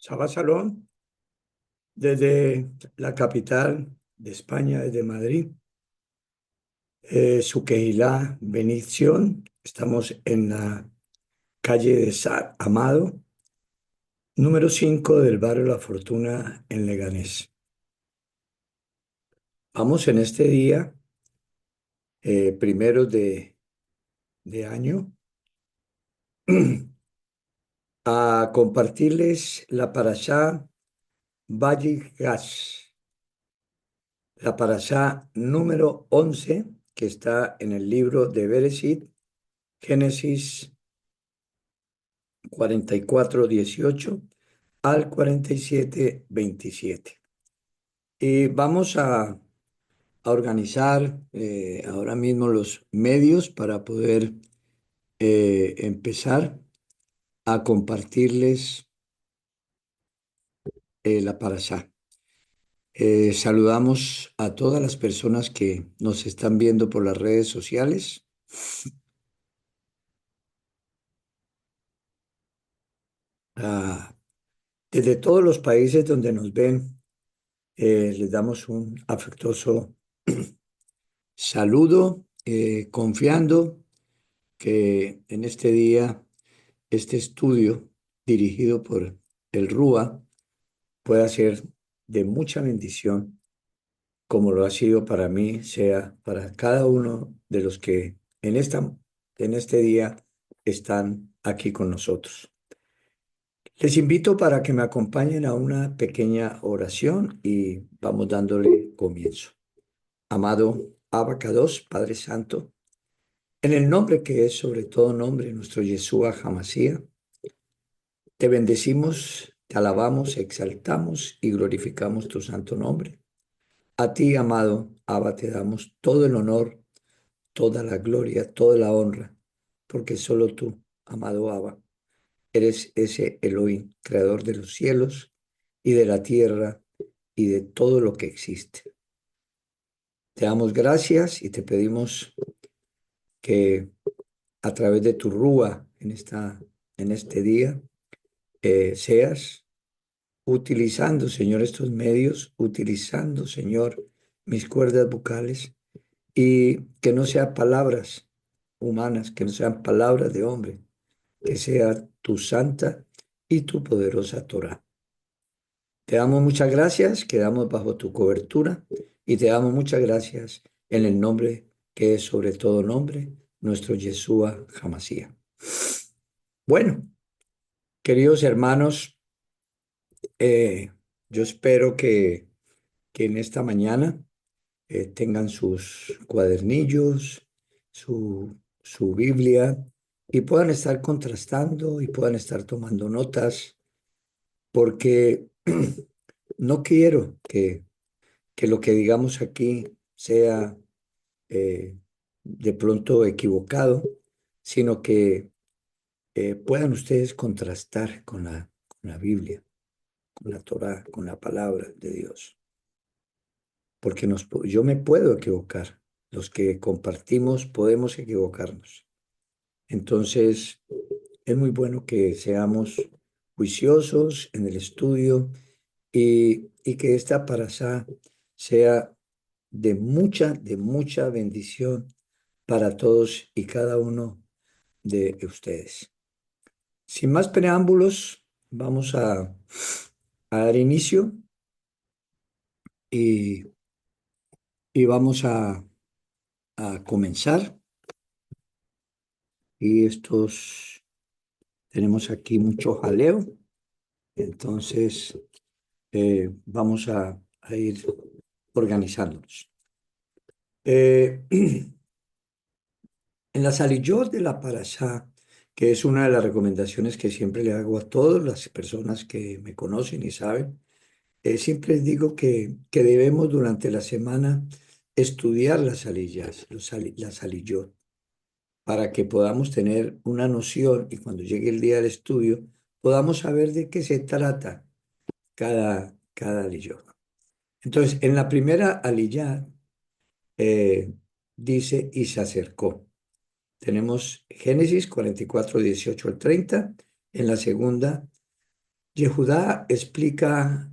Shabbat Shalom, desde la capital de España, desde Madrid, su Kehilá, bendición. Estamos en la calle de Sar Amado, número 5 del barrio La Fortuna en Leganés. Vamos en este día, primero de año, a compartirles la parashá Vayigash, la parashá número 11 que está en el libro de Bereshit, Génesis 44:18 al 47:27. Y vamos a organizar ahora mismo los medios para poder empezar a compartirles la parashá. Saludamos a todas las personas que nos están viendo por las redes sociales. Ah, desde todos los países donde nos ven, les damos un afectuoso saludo, confiando que en este día, este estudio dirigido por el RUA pueda ser de mucha bendición, como lo ha sido para mí, sea para cada uno de los que en este día están aquí con nosotros. Les invito para que me acompañen a una pequeña oración y vamos dándole comienzo. Amado Abacados, Padre Santo, en el nombre que es sobre todo nombre, nuestro Yeshua Hamashiach, te bendecimos, te alabamos, exaltamos y glorificamos tu santo nombre. A ti, amado Abba, te damos todo el honor, toda la gloria, toda la honra, porque solo tú, amado Abba, eres ese Elohim, creador de los cielos y de la tierra y de todo lo que existe. Te damos gracias y te pedimos que a través de tu Rúa en este día seas utilizando, Señor, estos medios, utilizando, Señor, mis cuerdas vocales y que no sean palabras humanas, que no sean palabras de hombre, que sea tu santa y tu poderosa Torah. Te damos muchas gracias, quedamos bajo tu cobertura y te damos muchas gracias en el nombre que es sobre todo nombre, nuestro Yeshua Hamashiach. Bueno, queridos hermanos, eh, yo espero que en esta mañana tengan sus cuadernillos, su Biblia y puedan estar contrastando y puedan estar tomando notas, porque no quiero que lo que digamos aquí sea de pronto equivocado, sino que puedan ustedes contrastar con la Biblia, con la Torá, con la palabra de Dios. Porque yo me puedo equivocar. Los que compartimos podemos equivocarnos. Entonces, es muy bueno que seamos juiciosos en el estudio y que esta parasá sea de mucha bendición para todos y cada uno de ustedes. Sin más preámbulos, vamos a dar inicio y, y vamos a comenzar. Y tenemos aquí mucho jaleo, entonces vamos a ir organizándonos. En la Saliyot de la Parashá, que es una de las recomendaciones que siempre le hago a todas las personas que me conocen y saben, siempre les digo que debemos durante la semana estudiar las saliyas, las saliyot, para que podamos tener una noción y cuando llegue el día del estudio podamos saber de qué se trata cada aliyot. Entonces, en la primera aliyah eh, dice y se acercó. Tenemos Génesis 44:18 al 30. En la segunda Yehudá explica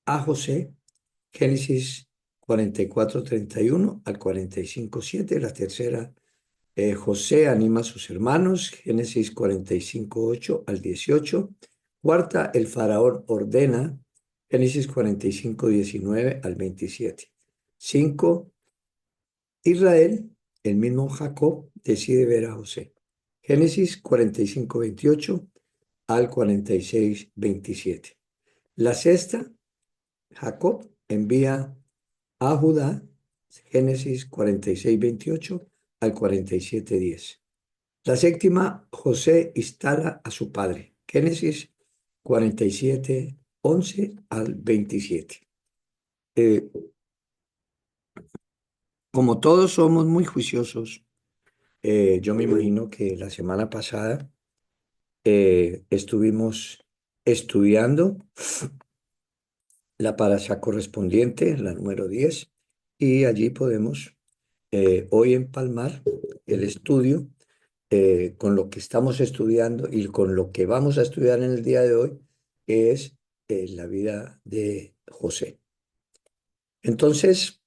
a José, Génesis 44:31 al 45:7. La tercera, José anima a sus hermanos, Génesis 45:8 al 18. Cuarta, el faraón ordena, Génesis 45:19 al 27. Cinco, Israel, el mismo Jacob, decide ver a José. Génesis 45:28 al 46:27. La sexta, Jacob envía a Judá, Génesis 46:28 al 47:10. La séptima, José instala a su padre, Génesis 47:11 al 27. Eh, Como todos somos muy juiciosos, yo me imagino que la semana pasada estuvimos estudiando la parasha correspondiente, la número 10, y allí podemos hoy empalmar el estudio con lo que estamos estudiando y con lo que vamos a estudiar en el día de hoy, que es la vida de José. Entonces,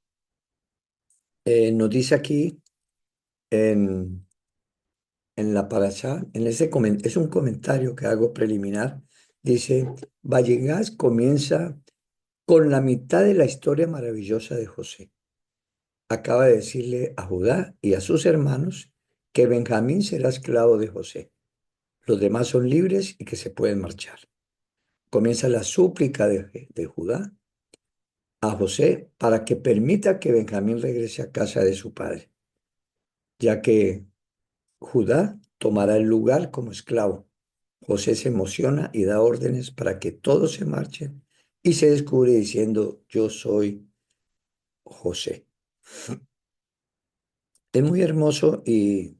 nos dice aquí en, en la parasha, es un comentario que hago preliminar, dice, Vallegas comienza con la mitad de la historia maravillosa de José. Acaba de decirle a Judá y a sus hermanos que Benjamín será esclavo de José. Los demás son libres y que se pueden marchar. Comienza la súplica de Judá a José para que permita que Benjamín regrese a casa de su padre, ya que Judá tomará el lugar como esclavo. José se emociona y da órdenes para que todos se marchen y se descubre diciendo, yo soy José. Es muy hermoso y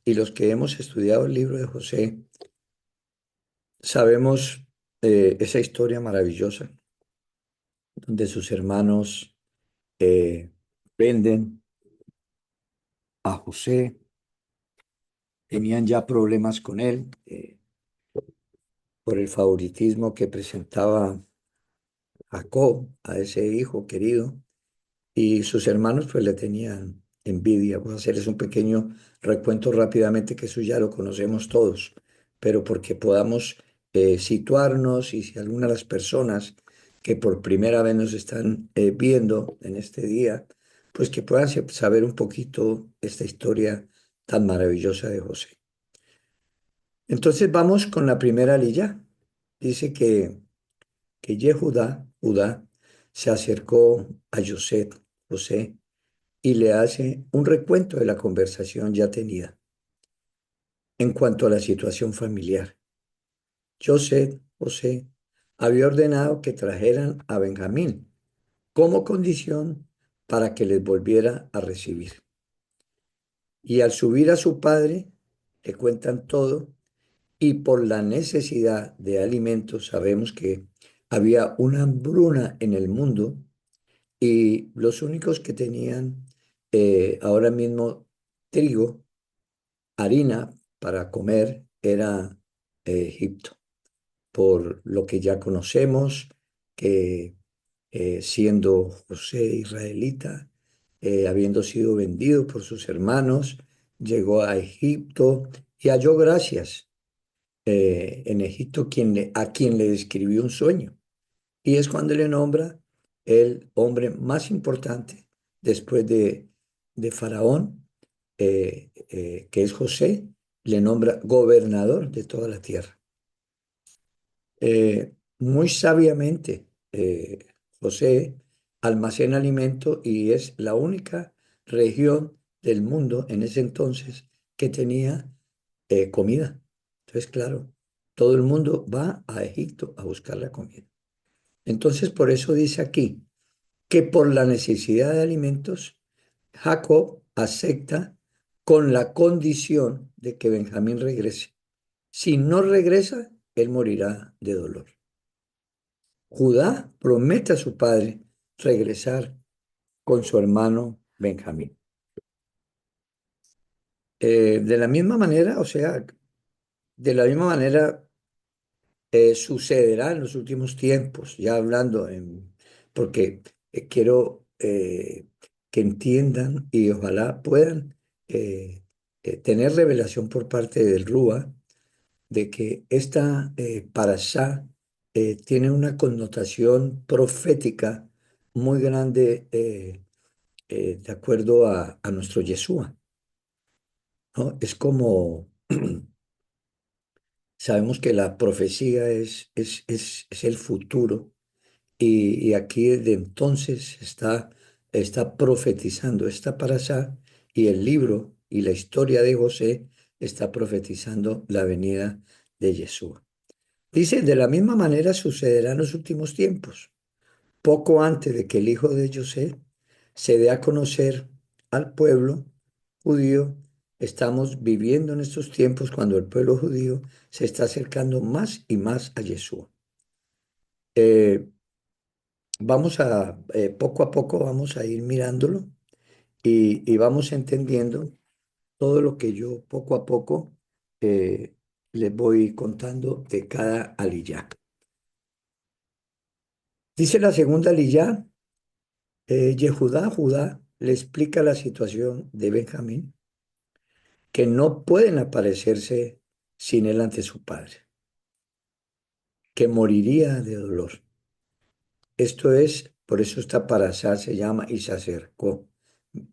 los que hemos estudiado el libro de José sabemos esa historia maravillosa donde sus hermanos eh, venden a José, tenían ya problemas con él por el favoritismo que presentaba Jacob a ese hijo querido. Y sus hermanos pues le tenían envidia. Voy a hacerles un pequeño recuento rápidamente, que eso ya lo conocemos todos, pero porque podamos situarnos y si alguna de las personas que por primera vez nos están viendo en este día, pues que puedan saber un poquito esta historia tan maravillosa de José. Entonces vamos con la primera lilla. Dice que Judá, se acercó a José, y le hace un recuento de la conversación ya tenida en cuanto a la situación familiar. José, había ordenado que trajeran a Benjamín como condición para que les volviera a recibir. Y al subir a su padre, le cuentan todo y por la necesidad de alimentos sabemos que había una hambruna en el mundo y los únicos que tenían ahora mismo trigo, harina para comer era Egipto, por lo que ya conocemos, que siendo José israelita, habiendo sido vendido por sus hermanos, llegó a Egipto y halló gracias en Egipto a quien le describió un sueño. Y es cuando le nombra el hombre más importante después de Faraón, que es José, le nombra gobernador de toda la tierra. Muy sabiamente, José almacena alimento y es la única región del mundo en ese entonces que tenía comida. Entonces, claro, todo el mundo va a Egipto a buscar la comida. Entonces, por eso dice aquí que por la necesidad de alimentos, Jacob acepta con la condición de que Benjamín regrese. Si no regresa, él morirá de dolor. Judá promete a su padre regresar con su hermano Benjamín. De la misma manera, o sea, de la misma manera sucederá en los últimos tiempos, ya hablando porque quiero que entiendan y ojalá puedan tener revelación por parte del Rúa de que esta parashá tiene una connotación profética muy grande de acuerdo a nuestro Yeshua, ¿no? Es como sabemos que la profecía es el futuro y aquí desde entonces está profetizando esta parashá y el libro y la historia de José está profetizando la venida de Yeshua. Dice, de la misma manera sucederá en los últimos tiempos, poco antes de que el hijo de José se dé a conocer al pueblo judío. Estamos viviendo en estos tiempos cuando el pueblo judío se está acercando más y más a Yeshua. Eh, poco a poco vamos a ir mirándolo y vamos entendiendo todo lo que yo poco a poco eh, les voy contando de cada aliyá. Dice la segunda aliyá, Judá le explica la situación de Benjamín, que no pueden aparecerse sin él ante su padre, que moriría de dolor. Esto es, por eso esta parasha se llama y se acercó.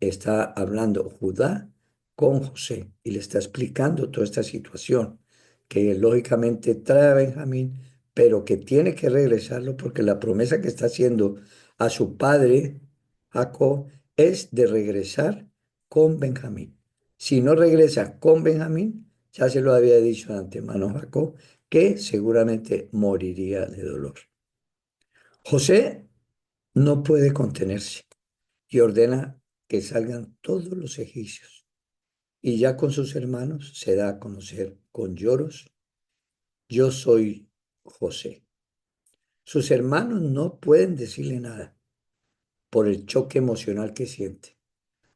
Está hablando Judá con José y le está explicando toda esta situación, que lógicamente trae a Benjamín, pero que tiene que regresarlo porque la promesa que está haciendo a su padre, Jacob, es de regresar con Benjamín. Si no regresa con Benjamín, ya se lo había dicho de antemano Jacob, que seguramente moriría de dolor. José no puede contenerse y ordena que salgan todos los egipcios. Y ya con sus hermanos se da a conocer con lloros, yo soy José. Sus hermanos no pueden decirle nada por el choque emocional que siente.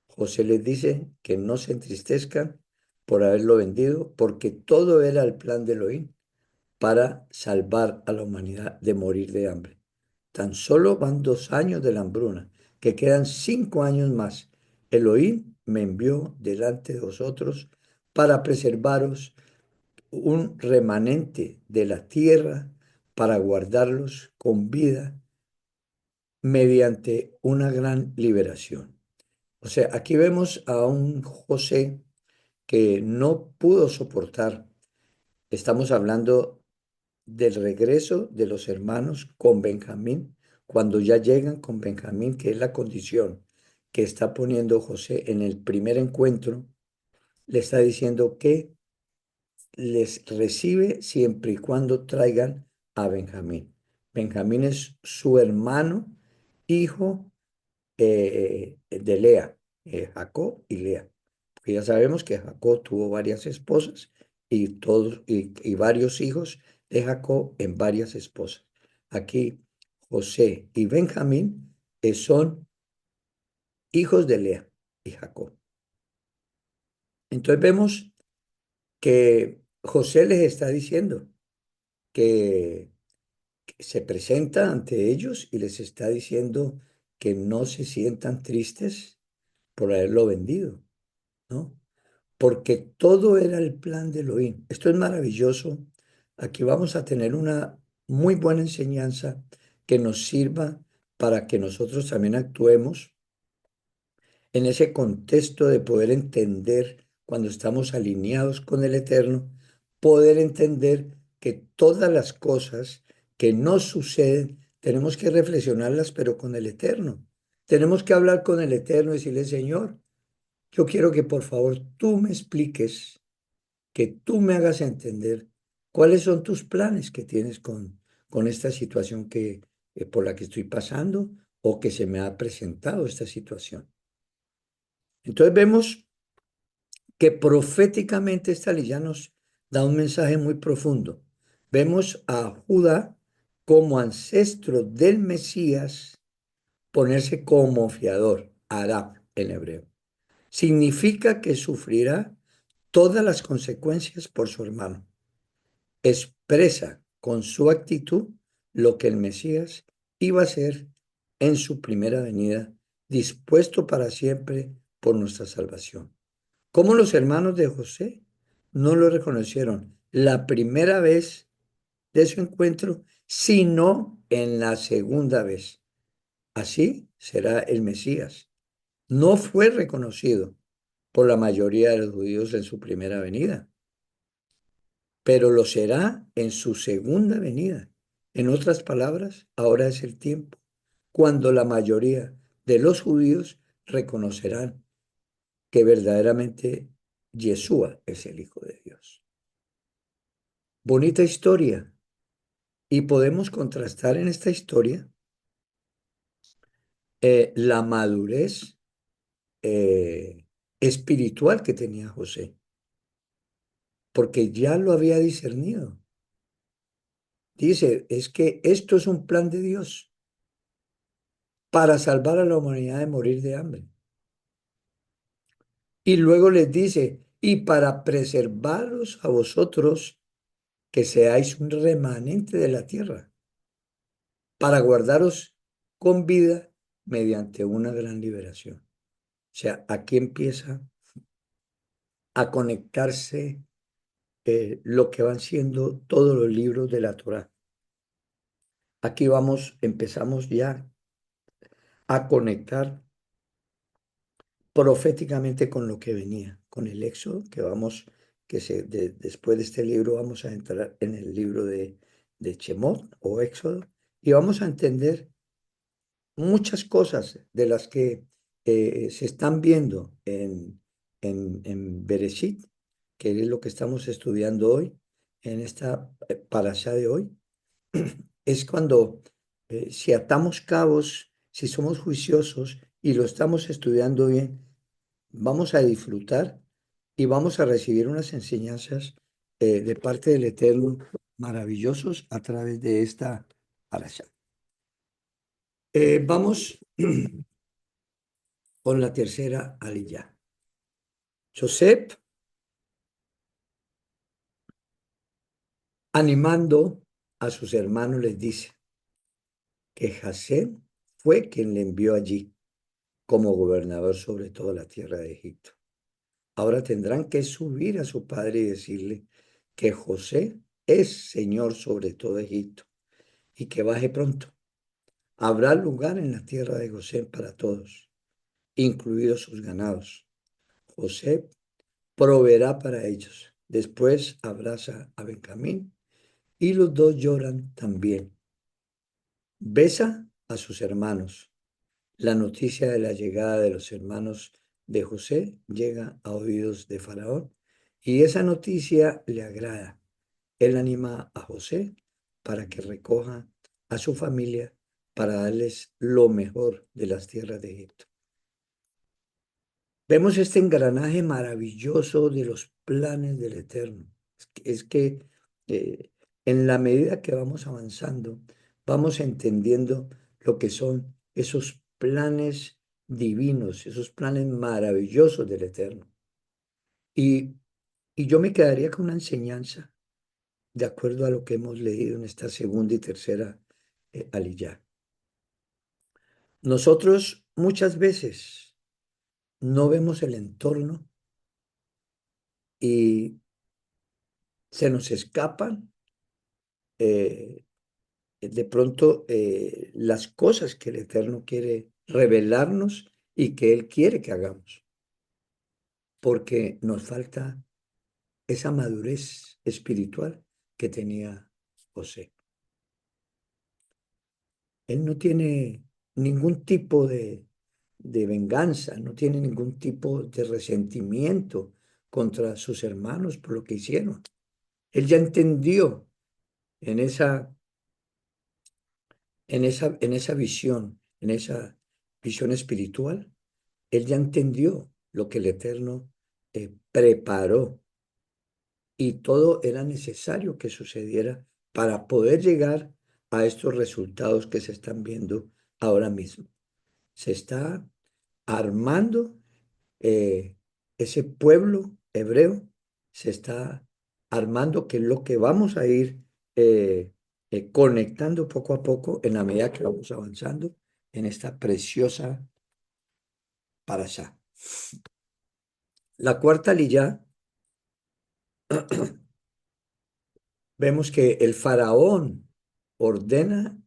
José les dice que no se entristezcan por haberlo vendido, porque todo era el plan de Elohim para salvar a la humanidad de morir de hambre. Tan solo van 2 años de la hambruna, que quedan 5 años más. Elohim me envió delante de vosotros para preservaros un remanente de la tierra, para guardarlos con vida mediante una gran liberación. O sea, aquí vemos a un José que no pudo soportar. Estamos hablando del regreso de los hermanos con Benjamín, cuando ya llegan con Benjamín, que es la condición que está poniendo José en el primer encuentro, le está diciendo que les recibe siempre y cuando traigan a Benjamín. Benjamín es su hermano, hijo de Lea, Jacob y Lea. Porque ya sabemos que Jacob tuvo varias esposas y varios hijos de Jacob en varias esposas. Aquí José y Benjamín son hijos de Lea y Jacob. Entonces vemos que José les está diciendo que se presenta ante ellos y les está diciendo que no se sientan tristes por haberlo vendido, ¿no? Porque todo era el plan de Elohim. Esto es maravilloso. Aquí vamos a tener una muy buena enseñanza que nos sirva para que nosotros también actuemos en ese contexto de poder entender cuando estamos alineados con el Eterno, poder entender que todas las cosas que nos suceden tenemos que reflexionarlas, pero con el Eterno. Tenemos que hablar con el Eterno y decirle, Señor, yo quiero que por favor tú me expliques, que tú me hagas entender cuáles son tus planes que tienes con esta situación por la que estoy pasando o que se me ha presentado esta situación. Entonces vemos que proféticamente esta ley nos da un mensaje muy profundo. Vemos a Judá como ancestro del Mesías ponerse como fiador, Arab en hebreo. Significa que sufrirá todas las consecuencias por su hermano. Expresa con su actitud lo que el Mesías iba a ser en su primera venida, dispuesto para siempre por nuestra salvación. ¿Cómo los hermanos de José no lo reconocieron la primera vez de su encuentro, sino en la segunda vez? Así será el Mesías. No fue reconocido por la mayoría de los judíos en su primera venida, pero lo será en su segunda venida. En otras palabras, ahora es el tiempo cuando la mayoría de los judíos reconocerán que verdaderamente Yeshua es el Hijo de Dios. Bonita historia. Y podemos contrastar en esta historia la madurez eh, espiritual que tenía José, porque ya lo había discernido. Dice, es que esto es un plan de Dios para salvar a la humanidad de morir de hambre. Y luego les dice, y para preservaros a vosotros, que seáis un remanente de la tierra, para guardaros con vida mediante una gran liberación. O sea, aquí empieza a conectarse lo que van siendo todos los libros de la Torá. Aquí vamos, empezamos ya a conectar proféticamente con lo que venía, con el Éxodo, que vamos, después de este libro vamos a entrar en el libro de Shemot o Éxodo, y vamos a entender muchas cosas de las que se están viendo en Bereshit, que es lo que estamos estudiando hoy, en esta parashá de hoy. Es cuando si atamos cabos, si somos juiciosos y lo estamos estudiando bien, vamos a disfrutar y vamos a recibir unas enseñanzas de parte del Eterno maravillosos a través de esta parasha. Vamos con la tercera aliyá. Joseph, animando a sus hermanos, les dice que Jasén fue quien le envió allí como gobernador sobre toda la tierra de Egipto. Ahora tendrán que subir a su padre y decirle que José es señor sobre todo Egipto y que baje pronto. Habrá lugar en la tierra de Gosén para todos, incluidos sus ganados. José proveerá para ellos. Después abraza a Benjamín y los dos lloran también. Besa a sus hermanos. La noticia de la llegada de los hermanos de José llega a oídos de Faraón y esa noticia le agrada. Él anima a José para que recoja a su familia para darles lo mejor de las tierras de Egipto. Vemos este engranaje maravilloso de los planes del Eterno. Es que eh, en la medida que vamos avanzando, vamos entendiendo lo que son esos planes divinos, esos planes maravillosos del Eterno. Y, y yo me quedaría con una enseñanza de acuerdo a lo que hemos leído en esta segunda y tercera aliyá. Nosotros muchas veces no vemos el entorno y se nos escapan de pronto las cosas que el Eterno quiere revelarnos y que Él quiere que hagamos, porque nos falta esa madurez espiritual que tenía José. Él no tiene ningún tipo de venganza, no tiene ningún tipo de resentimiento contra sus hermanos por lo que hicieron. Él ya entendió en esa visión, en esa visión espiritual, él ya entendió lo que el Eterno preparó y todo era necesario que sucediera para poder llegar a estos resultados que se están viendo ahora mismo. Se está armando ese pueblo hebreo, se está armando, que es lo que vamos a ir conectando poco a poco en la medida que vamos avanzando en esta preciosa parashá. La cuarta liyá, vemos que el faraón ordena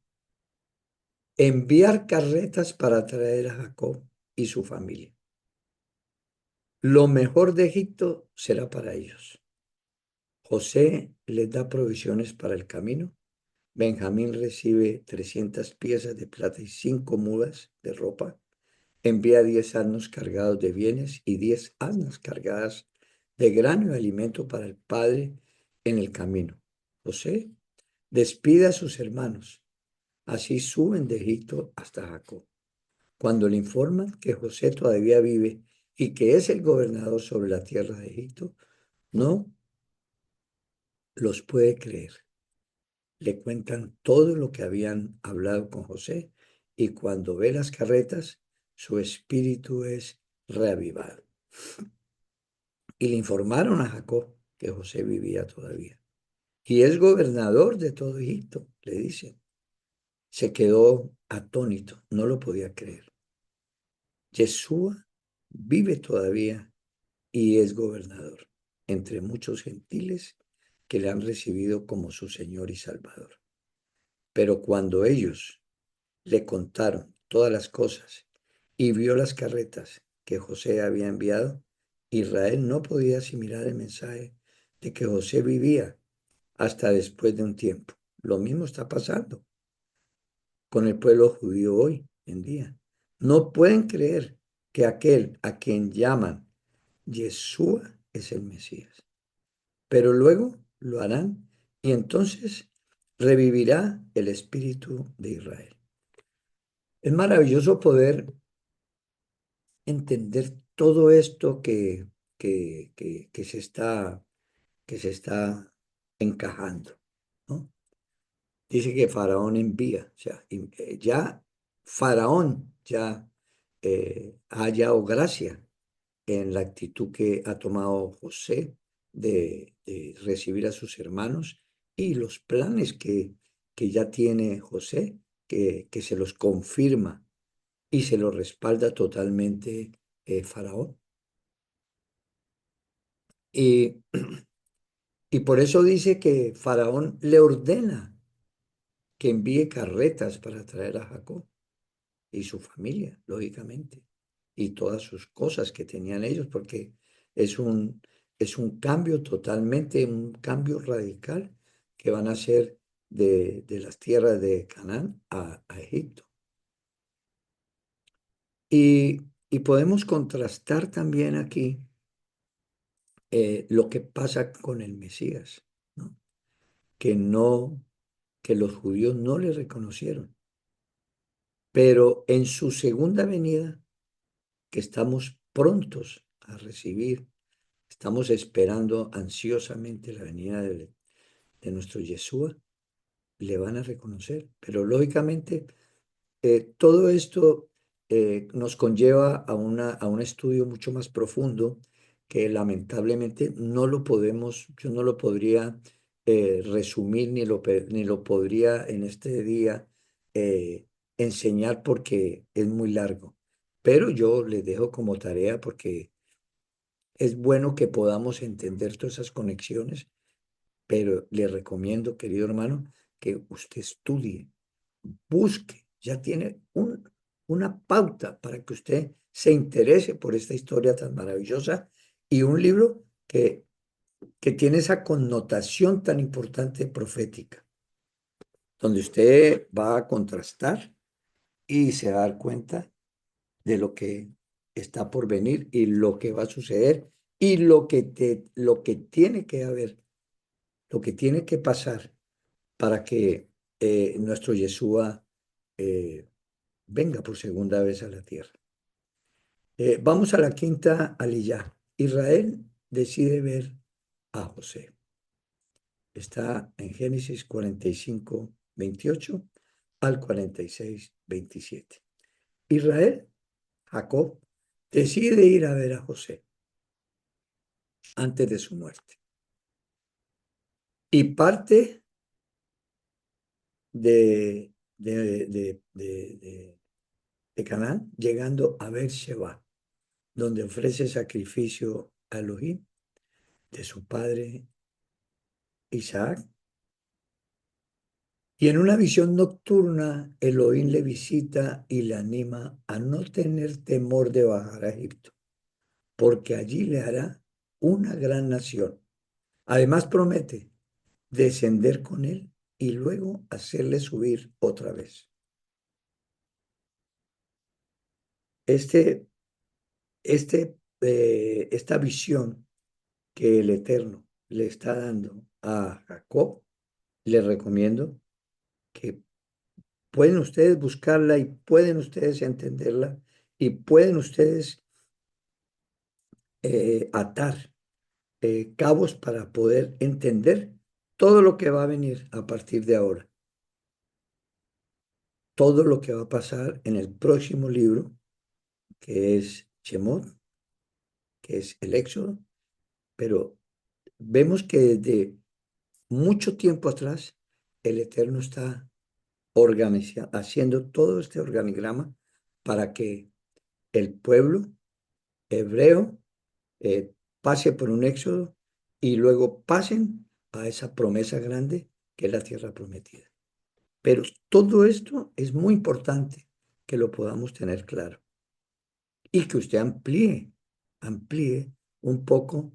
enviar carretas para traer a Jacob y su familia. Lo mejor de Egipto será para ellos. José les da provisiones para el camino. Benjamín recibe 300 piezas de plata y 5 mudas de ropa. Envía 10 asnos cargados de bienes y 10 asnas cargadas de grano y alimento para el padre en el camino. José despide a sus hermanos. Así suben de Egipto hasta Jacob. Cuando le informan que José todavía vive y que es el gobernador sobre la tierra de Egipto, no los puede creer. Le cuentan todo lo que habían hablado con José y cuando ve las carretas, su espíritu es reavivado. Y le informaron a Jacob que José vivía todavía. Y es gobernador de todo Egipto, le dicen. Se quedó atónito, no lo podía creer. Yeshua vive todavía y es gobernador entre muchos gentiles que le han recibido como su Señor y Salvador. Pero cuando ellos le contaron todas las cosas y vio las carretas que José había enviado, Israel no podía asimilar el mensaje de que José vivía hasta después de un tiempo. Lo mismo está pasando con el pueblo judío hoy en día. No pueden creer que aquel a quien llaman Yeshua es el Mesías. Pero luego lo harán y entonces revivirá el espíritu de Israel. Es maravilloso poder entender todo esto que se está encajando, ¿no? Dice que Faraón envía, o sea, ya Faraón ya ha hallado gracia en la actitud que ha tomado José de recibir a sus hermanos y los planes que ya tiene José, que se los confirma y se los respalda totalmente Faraón. Y, y por eso dice que Faraón le ordena que envíe carretas para traer a Jacob y su familia, lógicamente, y todas sus cosas que tenían ellos, porque es un, es un cambio totalmente, un cambio radical que van a hacer de las tierras de Canaán a Egipto. Y, y podemos contrastar también aquí lo que pasa con el Mesías, ¿no? Que no, que los judíos no le reconocieron, pero en su segunda venida, que estamos prontos a recibir, estamos esperando ansiosamente la venida de nuestro Yeshua, le van a reconocer, pero lógicamente todo esto nos conlleva a un estudio mucho más profundo que lamentablemente no lo podemos, yo no lo podría resumir ni lo podría en este día eh, enseñar porque es muy largo. Pero yo les dejo como tarea porque es bueno que podamos entender todas esas conexiones, pero le recomiendo, querido hermano, que usted estudie, busque, ya tiene una pauta para que usted se interese por esta historia tan maravillosa y un libro que tiene esa connotación tan importante profética, donde usted va a contrastar y se va a dar cuenta de lo que está por venir y lo que va a suceder y lo que tiene que haber, lo que tiene que pasar para que nuestro Yeshua eh, venga por segunda vez a la tierra. Vamos a la quinta aliyá. Israel decide ver a José. Está en Génesis 45, 28 al 46, 27. Israel, Jacob, decide ir a ver a José antes de su muerte y parte de, de, de, de, de- de Canaán, llegando a Beersheba, donde ofrece sacrificio a Elohim de su padre Isaac. Y en una visión nocturna, Elohim le visita y le anima a no tener temor de bajar a Egipto, porque allí le hará una gran nación. Además promete descender con él y luego hacerle subir otra vez. Este, esta visión que el Eterno le está dando a Jacob, le recomiendo que pueden ustedes buscarla y pueden ustedes entenderla y pueden ustedes atar cabos para poder entender todo lo que va a venir a partir de ahora, todo lo que va a pasar en el próximo libro, que es Shemot, que es el Éxodo, pero vemos que desde mucho tiempo atrás el Eterno está haciendo todo este organigrama para que el pueblo hebreo eh, pase por un éxodo y luego pasen a esa promesa grande que es la tierra prometida. Pero todo esto es muy importante que lo podamos tener claro y que usted amplíe un poco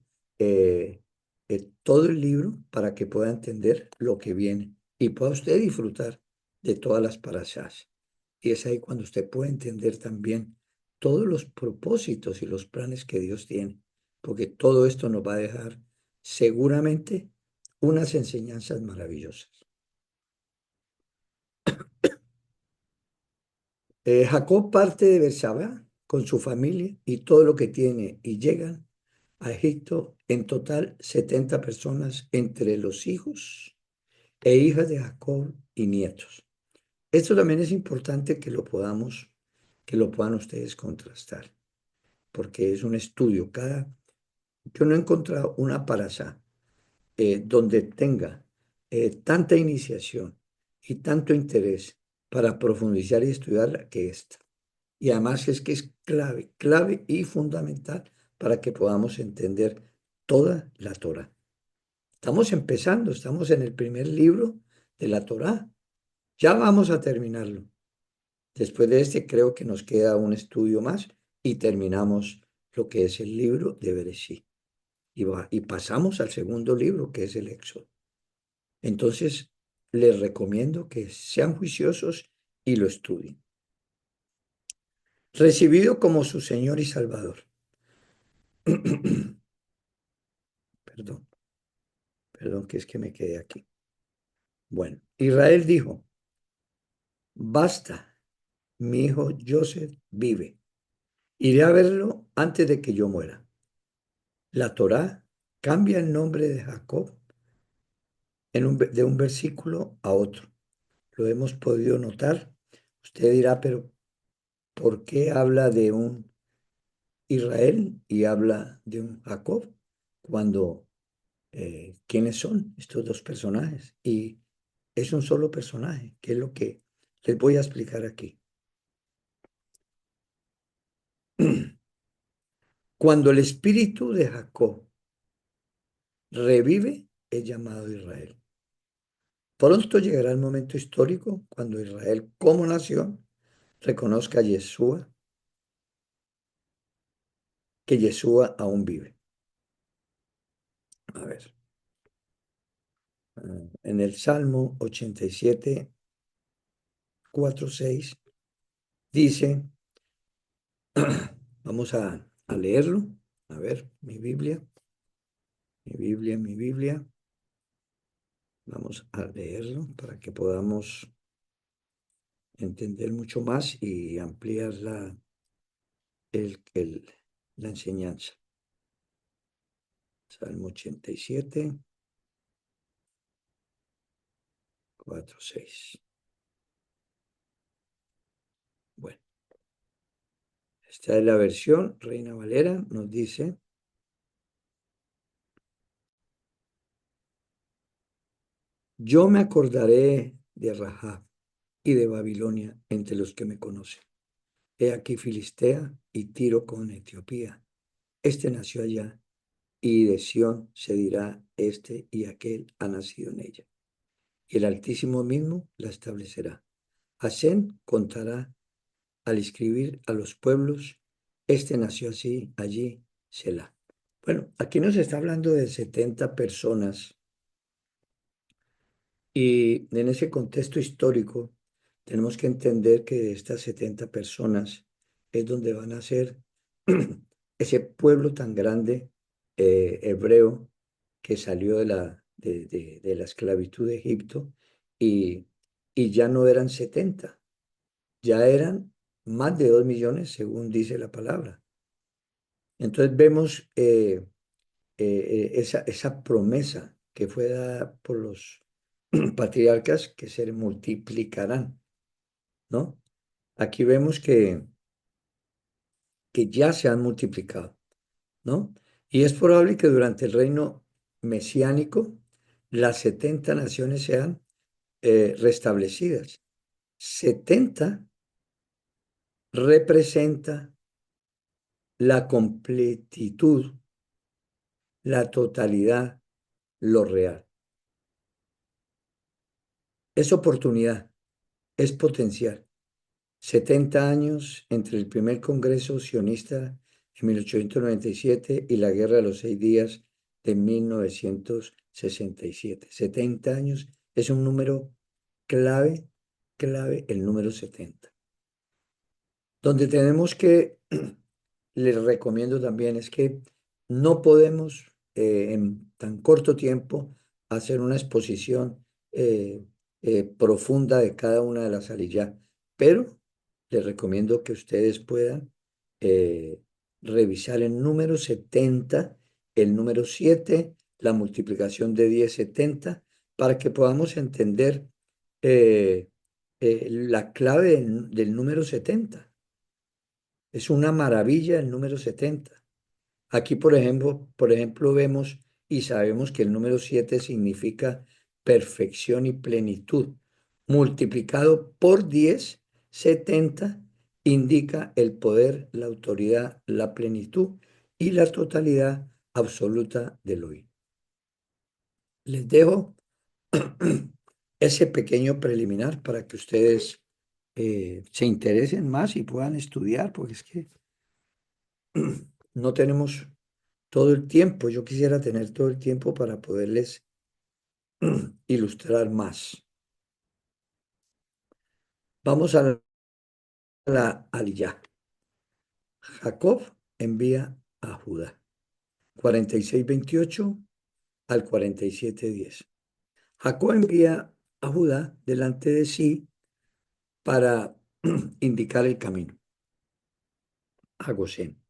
todo el libro para que pueda entender lo que viene y pueda usted disfrutar de todas las parashas. Y es ahí cuando usted puede entender también todos los propósitos y los planes que Dios tiene, porque todo esto nos va a dejar seguramente unas enseñanzas maravillosas. Jacob parte de Bersabá con su familia y todo lo que tiene y llegan a Egipto en total 70 personas entre los hijos e hijas de Jacob y nietos. Esto también es importante que lo puedan ustedes contrastar, porque es un estudio. Yo no he encontrado una parasha donde tenga tanta iniciación y tanto interés para profundizar y estudiarla que esta. Y además es que es clave y fundamental para que podamos entender toda la Torah. Estamos empezando, estamos en el primer libro de la Torah. Ya vamos a terminarlo. Después de este creo que nos queda un estudio más y terminamos lo que es el libro de Bereshit. Y pasamos al segundo libro, que es el Éxodo. Entonces, les recomiendo que sean juiciosos y lo estudien. Recibido como su Señor y Salvador. Perdón, perdón, que es que me quedé aquí. Bueno, Israel dijo, basta, mi hijo Joseph vive. Iré a verlo antes de que yo muera. La Torá cambia el nombre de Jacob de un versículo a otro. Lo hemos podido notar. Usted dirá, pero ¿por qué habla de un Israel y habla de un Jacob cuando quiénes son estos dos personajes? Y es un solo personaje, que es lo que les voy a explicar aquí. Cuando el espíritu de Jacob revive, es llamado Israel. Pronto llegará el momento histórico cuando Israel como nación reconozca a Yeshua, que Yeshua aún vive. A ver, en el Salmo 87, 4, 6, dice, vamos a leerlo. A ver, mi Biblia. Vamos a leerlo para que podamos entender mucho más y ampliar la enseñanza. Salmo 87, 4, 6. Bueno, esta es la versión Reina Valera. Nos dice, yo me acordaré de Rahab y de Babilonia entre los que me conocen. He aquí Filistea y Tiro con Etiopía. Este nació allá, y de Sión se dirá, este y aquel ha nacido en ella. Y el Altísimo mismo la establecerá. Hasén contará al escribir a los pueblos, este nació así, allí, Selah. Bueno, aquí nos está hablando de 70 personas y en ese contexto histórico tenemos que entender que de estas 70 personas es donde van a ser ese pueblo tan grande hebreo que salió de la esclavitud de Egipto y, y ya no eran 70, ya eran más de 2 millones según dice la palabra. Entonces vemos esa promesa que fue dada por los patriarcas que se multiplicarán, ¿no? Aquí vemos que ya se han multiplicado, ¿no? Y es probable que durante el reino mesiánico las 70 naciones sean restablecidas. 70 representa la completitud, la totalidad, lo real. Es oportunidad, es potencial. 70 años entre el primer Congreso sionista en 1897 y la Guerra de los 6 días de 1967. 70 años es un número clave, clave el número 70. Donde tenemos que, les recomiendo también, es que no podemos en tan corto tiempo hacer una exposición profunda de cada una de las aliyah, pero les recomiendo que ustedes puedan eh, revisar el número 70, el número 7, la multiplicación de 10 70, para que podamos entender eh, la clave del número 70. Es una maravilla el número 70. Aquí, por ejemplo, vemos y sabemos que el número 7 significa perfección y plenitud. Multiplicado por 10, 70 indica el poder, la autoridad, la plenitud y la totalidad absoluta del hoy. Les dejo ese pequeño preliminar para que ustedes se interesen más y puedan estudiar, porque es que no tenemos todo el tiempo. Yo quisiera tener todo el tiempo para poderles ilustrar más. Vamos a la aliyah. Jacob envía a Judá. 46:28 al 47:10. Jacob envía a Judá delante de sí para indicar el camino a Gosén.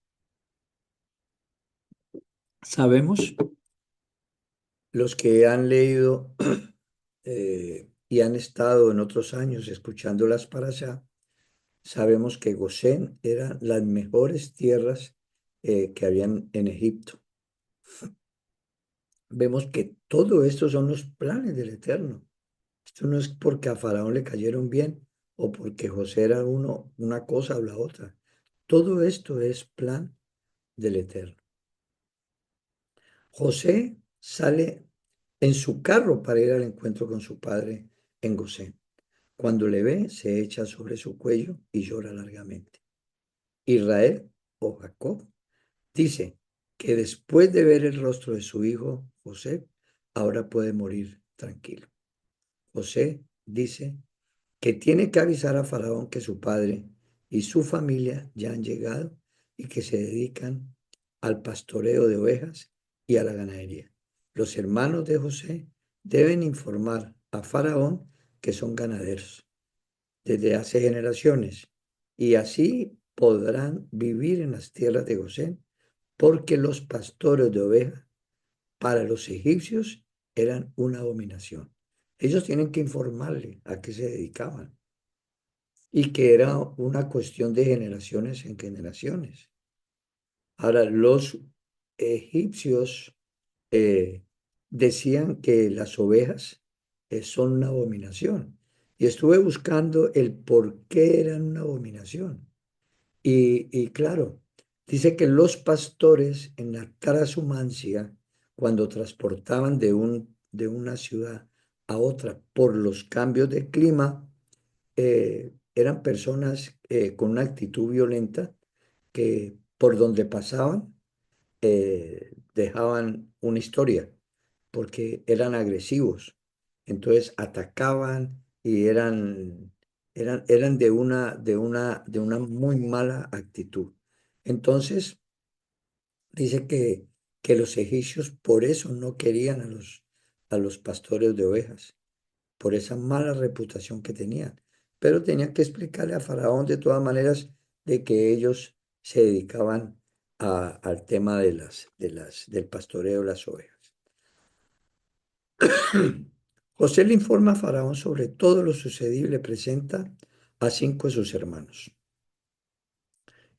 Sabemos, los que han leído y han estado en otros años escuchando las parashá, sabemos que Gosén eran las mejores tierras que habían en Egipto. Vemos que todo esto son los planes del Eterno. Esto no es porque a Faraón le cayeron bien o porque José era una cosa o la otra. Todo esto es plan del Eterno. José sale en su carro para ir al encuentro con su padre en Gosén. Cuando le ve, se echa sobre su cuello y llora largamente. Israel o Jacob dice que después de ver el rostro de su hijo José, ahora puede morir tranquilo. José dice que tiene que avisar a Faraón que su padre y su familia ya han llegado y que se dedican al pastoreo de ovejas y a la ganadería. Los hermanos de José deben informar a Faraón que son ganaderos desde hace generaciones y así podrán vivir en las tierras de Gosén, porque los pastores de ovejas para los egipcios eran una abominación. Ellos tienen que informarle a qué se dedicaban y que era una cuestión de generaciones en generaciones. Ahora, los egipcios decían que las ovejas son una abominación y estuve buscando el por qué eran una abominación. Y claro, dice que los pastores en la transhumancia, cuando transportaban de una ciudad a otra por los cambios de clima, eran personas con una actitud violenta que por donde pasaban dejaban una historia porque eran agresivos. Entonces atacaban y eran de una muy mala actitud. Entonces, dice que los egipcios por eso no querían a los pastores de ovejas, por esa mala reputación que tenían. Pero tenían que explicarle a Faraón de todas maneras de que ellos se dedicaban al tema del pastoreo de las ovejas. José le informa a Faraón sobre todo lo sucedido y le presenta a 5 de sus hermanos.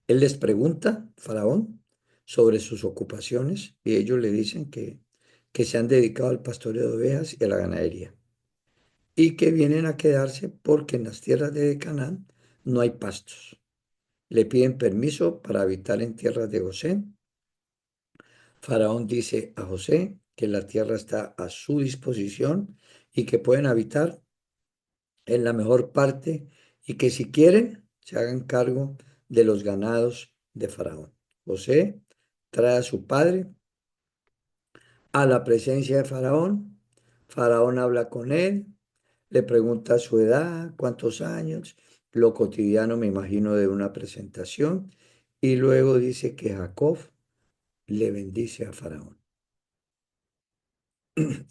Él les pregunta, Faraón, sobre sus ocupaciones y ellos le dicen que se han dedicado al pastoreo de ovejas y a la ganadería y que vienen a quedarse porque en las tierras de Canaán no hay pastos. Le piden permiso para habitar en tierras de Gosén. Faraón dice a José que la tierra está a su disposición y que pueden habitar en la mejor parte y que si quieren se hagan cargo de los ganados de Faraón. José trae a su padre a la presencia de Faraón. Faraón habla con él, le pregunta su edad, cuántos años, lo cotidiano me imagino de una presentación y luego dice que Jacob le bendice a Faraón.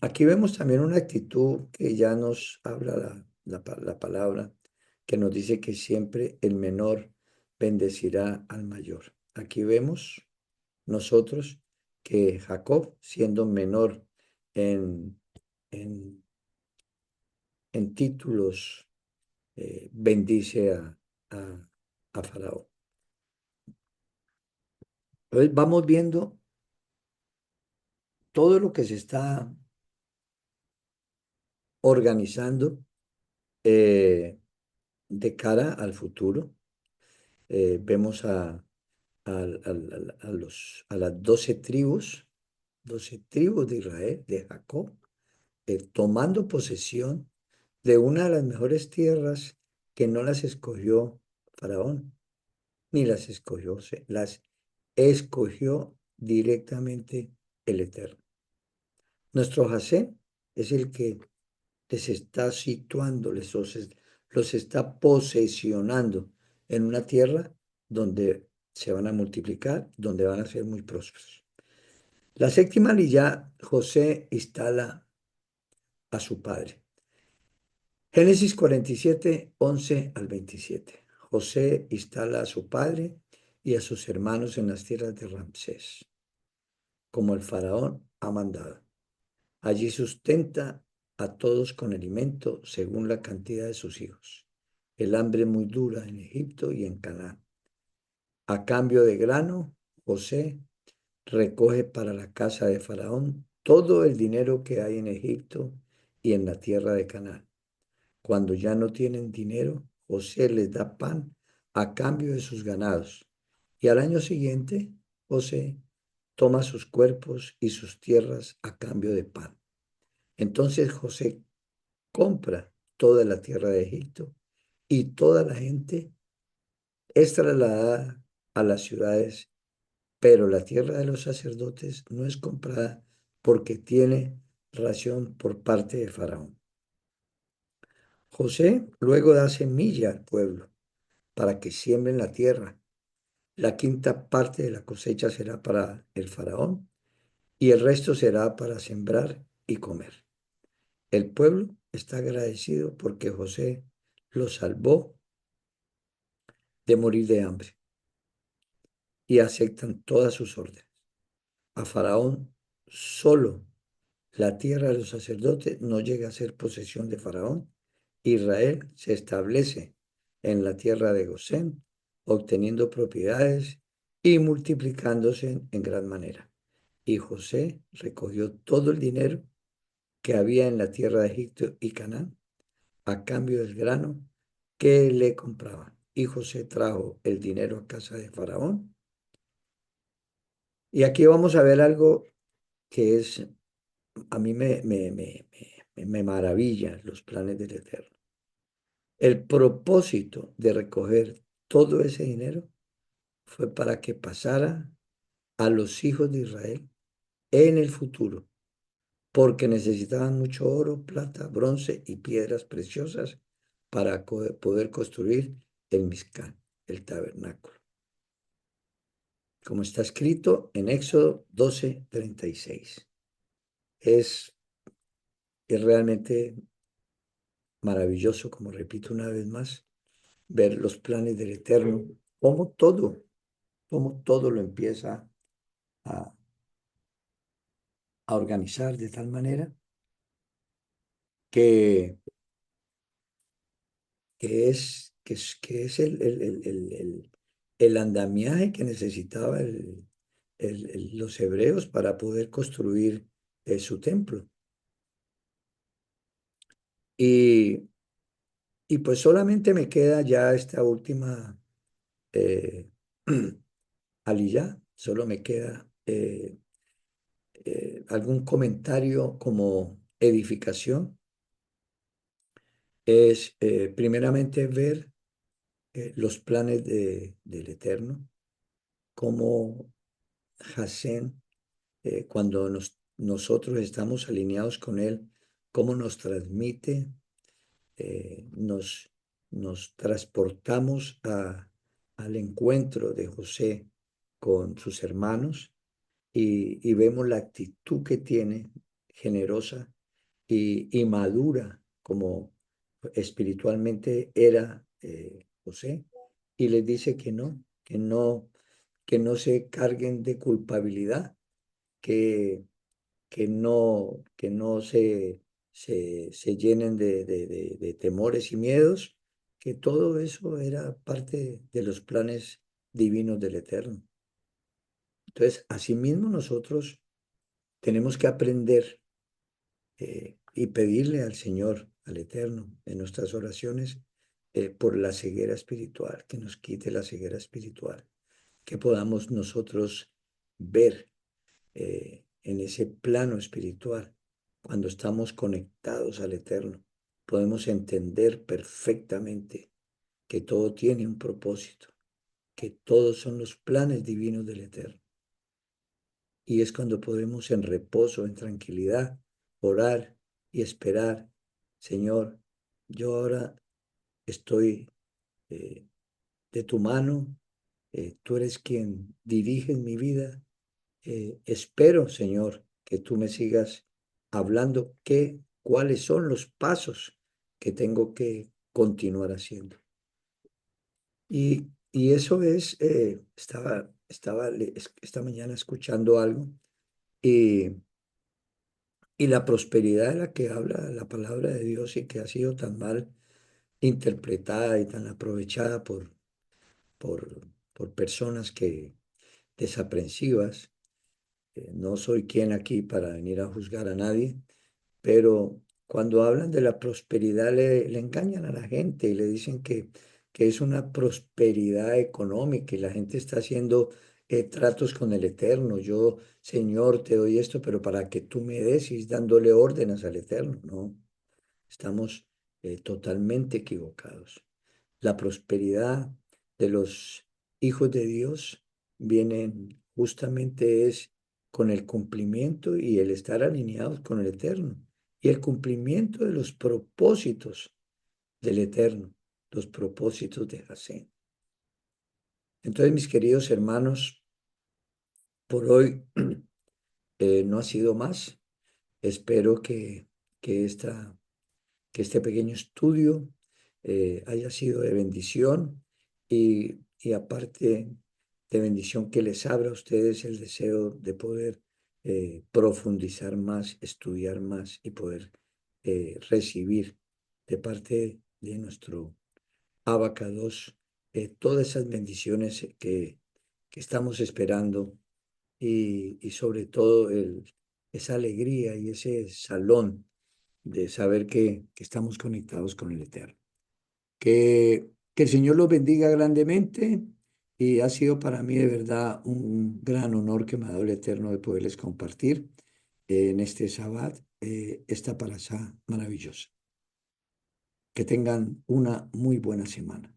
Aquí vemos también una actitud que ya nos habla la palabra, que nos dice que siempre el menor bendecirá al mayor. Aquí vemos nosotros que Jacob, siendo menor en, en, en títulos, bendice a, a Faraón. Entonces vamos viendo todo lo que se está organizando de cara al futuro. Vemos a las 12 tribus de Israel, de Jacob, tomando posesión de una de las mejores tierras que no las escogió Faraón, ni las escogió, las escogió directamente el Eterno. Nuestro Jacén es el que les está situando, los está posesionando en una tierra donde se van a multiplicar, donde van a ser muy prósperos. La séptima lilla, José instala a su padre. Génesis 47, 11 al 27. José instala a su padre y a sus hermanos en las tierras de Ramsés, como el faraón ha mandado. Allí sustenta a todos con alimento según la cantidad de sus hijos. El hambre muy dura en Egipto y en Canaán. A cambio de grano, José recoge para la casa de Faraón todo el dinero que hay en Egipto y en la tierra de Canaán. Cuando ya no tienen dinero, José les da pan a cambio de sus ganados. Y al año siguiente, José toma sus cuerpos y sus tierras a cambio de pan. Entonces José compra toda la tierra de Egipto y toda la gente es trasladada a las ciudades, pero la tierra de los sacerdotes no es comprada porque tiene ración por parte de Faraón. José luego da semilla al pueblo para que siembren la tierra. La quinta parte de la cosecha será para el Faraón y el resto será para sembrar y comer. El pueblo está agradecido porque José los salvó de morir de hambre y aceptan todas sus órdenes. A Faraón solo la tierra de los sacerdotes no llega a ser posesión de Faraón. Israel se establece en la tierra de Gosén, obteniendo propiedades y multiplicándose en gran manera. Y José recogió todo el dinero que había en la tierra de Egipto y Canaán a cambio del grano que le compraban. Y José trajo el dinero a casa de Faraón. Y aquí vamos a ver algo que es, a mí me maravillan los planes del Eterno. El propósito de recoger todo ese dinero fue para que pasara a los hijos de Israel en el futuro, porque necesitaban mucho oro, plata, bronce y piedras preciosas para poder construir el Mizcán, el tabernáculo, como está escrito en Éxodo 12:36. Es, es realmente maravilloso, como repito una vez más, ver los planes del Eterno, cómo todo lo empieza a, a organizar de tal manera que, que es el andamiaje que necesitaba los hebreos para poder construir su templo. Y, y pues solamente me queda ya esta última eh, aliyah, solo me queda algún comentario como edificación. Es primeramente ver los planes del Eterno, como Hashem, cuando nosotros estamos alineados con Él, cómo nos transmite, nos, nos transportamos al encuentro de José con sus hermanos y vemos la actitud que tiene, generosa y madura, como espiritualmente era José, y les dice que no se carguen de culpabilidad, que, que no se llenen de temores y miedos, que todo eso era parte de los planes divinos del Eterno. Entonces, asimismo nosotros tenemos que aprender y pedirle al Señor, al Eterno, en nuestras oraciones, por la ceguera espiritual, que nos quite la ceguera espiritual, que podamos nosotros ver en ese plano espiritual, cuando estamos conectados al Eterno, podemos entender perfectamente que todo tiene un propósito, que todos son los planes divinos del Eterno. Y es cuando podemos en reposo, en tranquilidad, orar y esperar. Señor, yo ahora estoy eh, de tu mano, tú eres quien dirige mi vida. Espero, Señor, que tú me sigas hablando cuáles son los pasos que tengo que continuar haciendo. Y eso es, esta mañana escuchando algo y, y la prosperidad de la que habla la palabra de Dios y que ha sido tan mal interpretada y tan aprovechada por personas que desaprensivas. No soy quien aquí para venir a juzgar a nadie, pero cuando hablan de la prosperidad le engañan a la gente y le dicen que es una prosperidad económica y la gente está haciendo tratos con el Eterno. Yo, Señor, te doy esto, pero para que tú me des y dándole órdenes al Eterno. No, estamos totalmente equivocados. La prosperidad de los hijos de Dios vienen justamente es con el cumplimiento y el estar alineados con el Eterno y el cumplimiento de los propósitos del Eterno, los propósitos de Hashem. Entonces, mis queridos hermanos, por hoy no ha sido más. Espero que esta que este pequeño estudio haya sido de bendición y aparte de bendición que les abra a ustedes el deseo de poder profundizar más, estudiar más y poder recibir de parte de nuestro Abacados todas esas bendiciones que estamos esperando y sobre todo esa alegría y ese salón de saber que estamos conectados con el Eterno. Que el Señor los bendiga grandemente y ha sido para mí de verdad un gran honor que me ha dado el Eterno de poderles compartir en este Sabbat esta palabra maravillosa. Que tengan una muy buena semana.